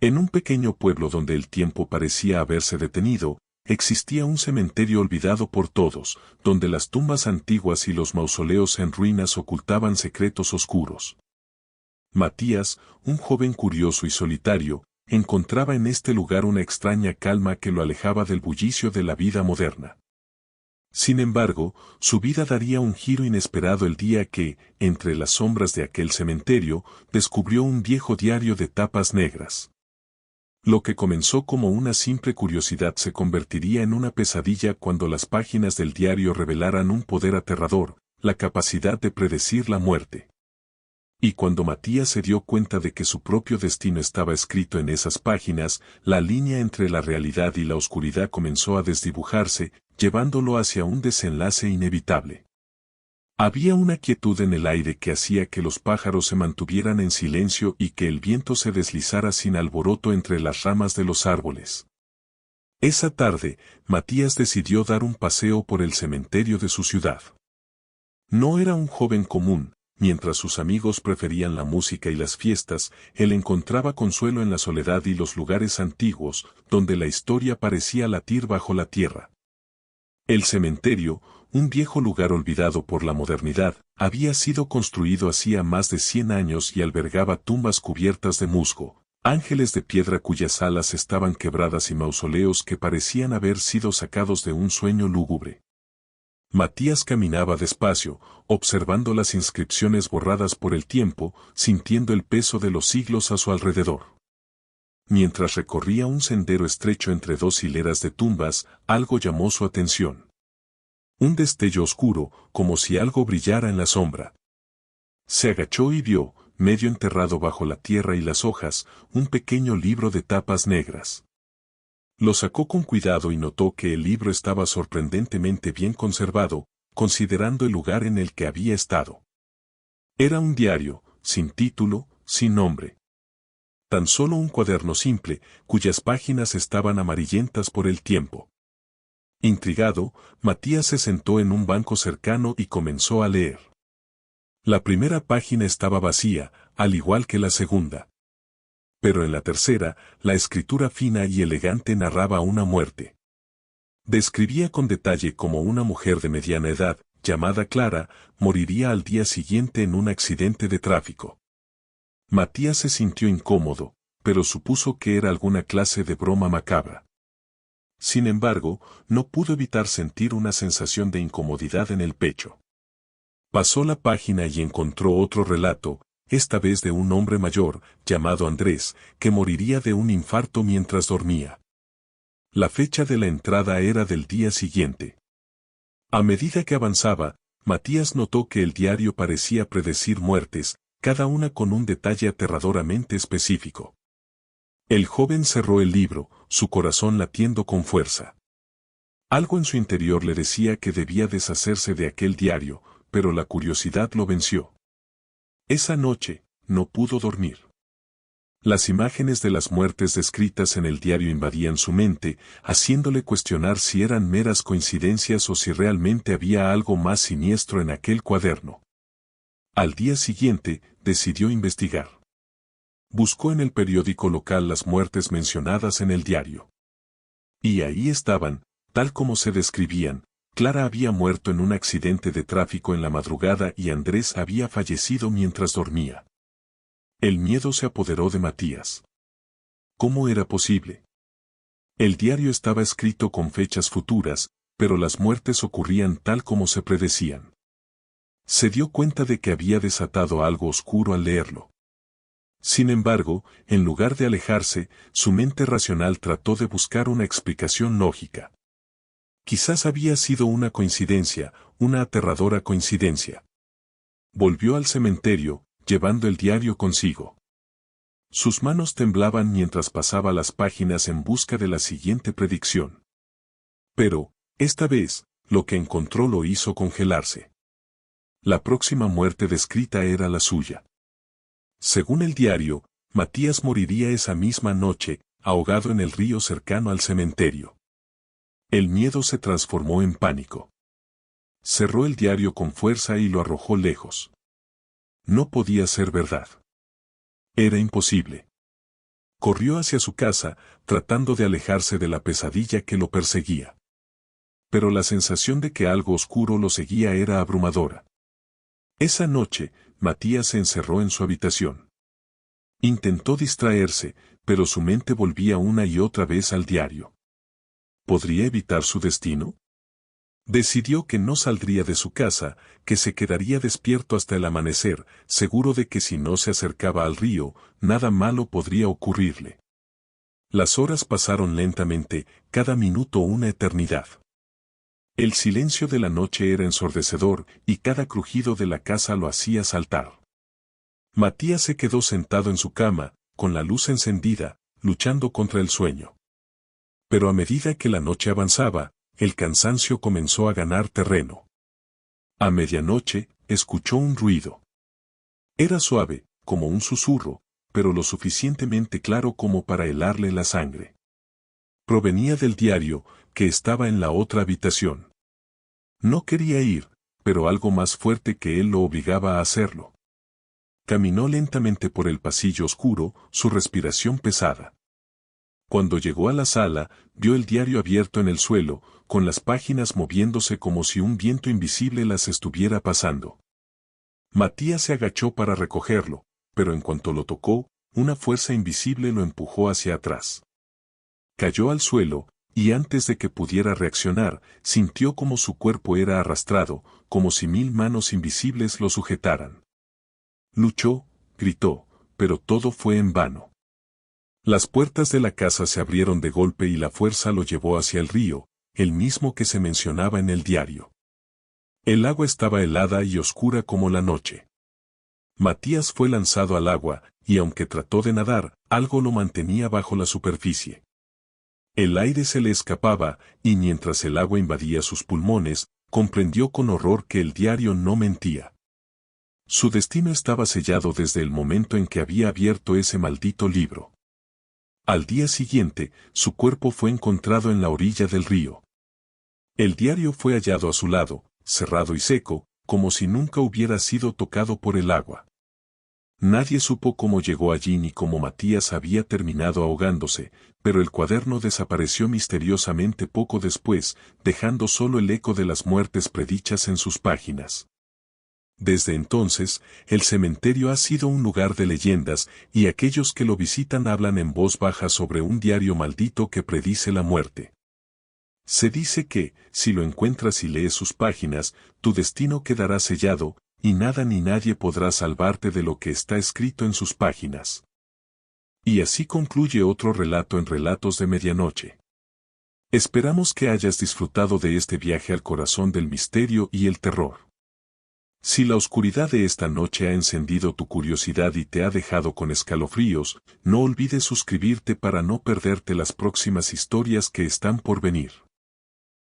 En un pequeño pueblo donde el tiempo parecía haberse detenido, existía un cementerio olvidado por todos, donde las tumbas antiguas y los mausoleos en ruinas ocultaban secretos oscuros. Matías, un joven curioso y solitario, encontraba en este lugar una extraña calma que lo alejaba del bullicio de la vida moderna. Sin embargo, su vida daría un giro inesperado el día que, entre las sombras de aquel cementerio, descubrió un viejo diario de tapas negras. Lo que comenzó como una simple curiosidad se convertiría en una pesadilla cuando las páginas del diario revelaran un poder aterrador, la capacidad de predecir la muerte. Y cuando Matías se dio cuenta de que su propio destino estaba escrito en esas páginas, la línea entre la realidad y la oscuridad comenzó a desdibujarse, llevándolo hacia un desenlace inevitable. Había una quietud en el aire que hacía que los pájaros se mantuvieran en silencio y que el viento se deslizara sin alboroto entre las ramas de los árboles. Esa tarde, Matías decidió dar un paseo por el cementerio de su ciudad. No era un joven común. Mientras sus amigos preferían la música y las fiestas, él encontraba consuelo en la soledad y los lugares antiguos, donde la historia parecía latir bajo la tierra. El cementerio, un viejo lugar olvidado por la modernidad, había sido construido hacía más de 100 años y albergaba tumbas cubiertas de musgo, ángeles de piedra cuyas alas estaban quebradas y mausoleos que parecían haber sido sacados de un sueño lúgubre. Matías caminaba despacio, observando las inscripciones borradas por el tiempo, sintiendo el peso de los siglos a su alrededor. Mientras recorría un sendero estrecho entre dos hileras de tumbas, algo llamó su atención. Un destello oscuro, como si algo brillara en la sombra. Se agachó y vio, medio enterrado bajo la tierra y las hojas, un pequeño libro de tapas negras. Lo sacó con cuidado y notó que el libro estaba sorprendentemente bien conservado, considerando el lugar en el que había estado. Era un diario, sin título, sin nombre. Tan solo un cuaderno simple, cuyas páginas estaban amarillentas por el tiempo. Intrigado, Matías se sentó en un banco cercano y comenzó a leer. La primera página estaba vacía, al igual que la segunda. Pero en la tercera, la escritura fina y elegante narraba una muerte. Describía con detalle cómo una mujer de mediana edad, llamada Clara, moriría al día siguiente en un accidente de tráfico. Matías se sintió incómodo, pero supuso que era alguna clase de broma macabra. Sin embargo, no pudo evitar sentir una sensación de incomodidad en el pecho. Pasó la página y encontró otro relato, esta vez de un hombre mayor, llamado Andrés, que moriría de un infarto mientras dormía. La fecha de la entrada era del día siguiente. A medida que avanzaba, Matías notó que el diario parecía predecir muertes, cada una con un detalle aterradoramente específico. El joven cerró el libro, su corazón latiendo con fuerza. Algo en su interior le decía que debía deshacerse de aquel diario, pero la curiosidad lo venció. Esa noche, no pudo dormir. Las imágenes de las muertes descritas en el diario invadían su mente, haciéndole cuestionar si eran meras coincidencias o si realmente había algo más siniestro en aquel cuaderno. Al día siguiente, decidió investigar. Buscó en el periódico local las muertes mencionadas en el diario. Y ahí estaban, tal como se describían. Clara había muerto en un accidente de tráfico en la madrugada y Andrés había fallecido mientras dormía. El miedo se apoderó de Matías. ¿Cómo era posible? El diario estaba escrito con fechas futuras, pero las muertes ocurrían tal como se predecían. Se dio cuenta de que había desatado algo oscuro al leerlo. Sin embargo, en lugar de alejarse, su mente racional trató de buscar una explicación lógica. Quizás había sido una coincidencia, una aterradora coincidencia. Volvió al cementerio, llevando el diario consigo. Sus manos temblaban mientras pasaba las páginas en busca de la siguiente predicción. Pero, esta vez, lo que encontró lo hizo congelarse. La próxima muerte descrita era la suya. Según el diario, Matías moriría esa misma noche, ahogado en el río cercano al cementerio. El miedo se transformó en pánico. Cerró el diario con fuerza y lo arrojó lejos. No podía ser verdad. Era imposible. Corrió hacia su casa, tratando de alejarse de la pesadilla que lo perseguía. Pero la sensación de que algo oscuro lo seguía era abrumadora. Esa noche, Matías se encerró en su habitación. Intentó distraerse, pero su mente volvía una y otra vez al diario. ¿Podría evitar su destino? Decidió que no saldría de su casa, que se quedaría despierto hasta el amanecer, seguro de que si no se acercaba al río, nada malo podría ocurrirle. Las horas pasaron lentamente, cada minuto una eternidad. El silencio de la noche era ensordecedor y cada crujido de la casa lo hacía saltar. Matías se quedó sentado en su cama, con la luz encendida, luchando contra el sueño. Pero a medida que la noche avanzaba, el cansancio comenzó a ganar terreno. A medianoche, escuchó un ruido. Era suave, como un susurro, pero lo suficientemente claro como para helarle la sangre. Provenía del diario, que estaba en la otra habitación. No quería ir, pero algo más fuerte que él lo obligaba a hacerlo. Caminó lentamente por el pasillo oscuro, su respiración pesada. Cuando llegó a la sala, vio el diario abierto en el suelo, con las páginas moviéndose como si un viento invisible las estuviera pasando. Matías se agachó para recogerlo, pero en cuanto lo tocó, una fuerza invisible lo empujó hacia atrás. Cayó al suelo, y antes de que pudiera reaccionar, sintió como su cuerpo era arrastrado, como si 1000 manos invisibles lo sujetaran. Luchó, gritó, pero todo fue en vano. Las puertas de la casa se abrieron de golpe y la fuerza lo llevó hacia el río, el mismo que se mencionaba en el diario. El agua estaba helada y oscura como la noche. Matías fue lanzado al agua, y aunque trató de nadar, algo lo mantenía bajo la superficie. El aire se le escapaba, y mientras el agua invadía sus pulmones, comprendió con horror que el diario no mentía. Su destino estaba sellado desde el momento en que había abierto ese maldito libro. Al día siguiente, su cuerpo fue encontrado en la orilla del río. El diario fue hallado a su lado, cerrado y seco, como si nunca hubiera sido tocado por el agua. Nadie supo cómo llegó allí ni cómo Matías había terminado ahogándose, pero el cuaderno desapareció misteriosamente poco después, dejando solo el eco de las muertes predichas en sus páginas. Desde entonces, el cementerio ha sido un lugar de leyendas, y aquellos que lo visitan hablan en voz baja sobre un diario maldito que predice la muerte. Se dice que, si lo encuentras y lees sus páginas, tu destino quedará sellado, y nada ni nadie podrá salvarte de lo que está escrito en sus páginas. Y así concluye otro relato en Relatos de Medianoche. Esperamos que hayas disfrutado de este viaje al corazón del misterio y el terror. Si la oscuridad de esta noche ha encendido tu curiosidad y te ha dejado con escalofríos, no olvides suscribirte para no perderte las próximas historias que están por venir.